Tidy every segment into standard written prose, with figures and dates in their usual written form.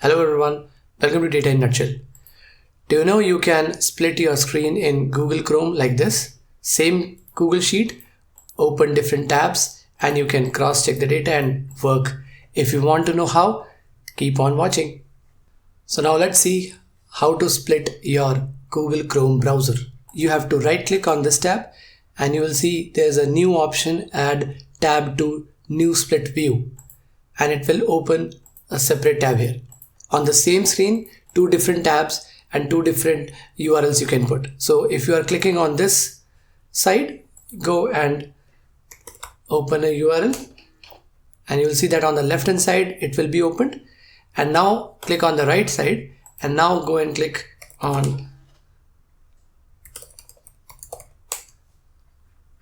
Hello everyone, welcome to Data in Nutshell. Do you know you can split your screen in Google Chrome like this? Same Google Sheet, open different tabs and you can cross-check the data and work. If you want to know how, keep on watching. So now let's see how to split your Google Chrome browser. You have to right-click on this tab and you will see there's a new option, add tab to new split view, and it will open a separate tab here. On the same screen, two different tabs and two different URLs you can put. So if you are clicking on this side, go and open a URL and you will see that on the left hand side it will be opened. And now click on the right side and now go and click on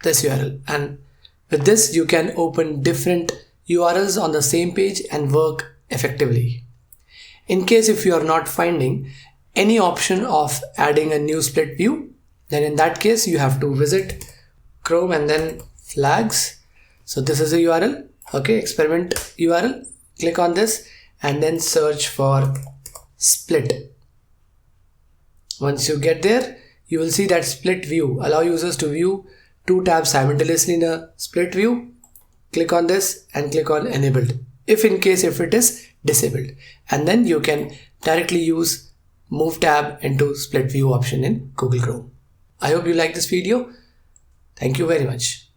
this URL, and with this you can open different URLs on the same page and work effectively. In case if you are not finding any option of adding a new split view, then in that case you have to visit Chrome and then flags. So this is a URL, okay, experiment URL. Click on this and then search for split. Once you get there, you will see that split view allow users to view two tabs simultaneously in a split view. Click on this and click on enabled if it is disabled, and then you can directly use move tab into split view option in Google Chrome. I hope you like this video. Thank you very much.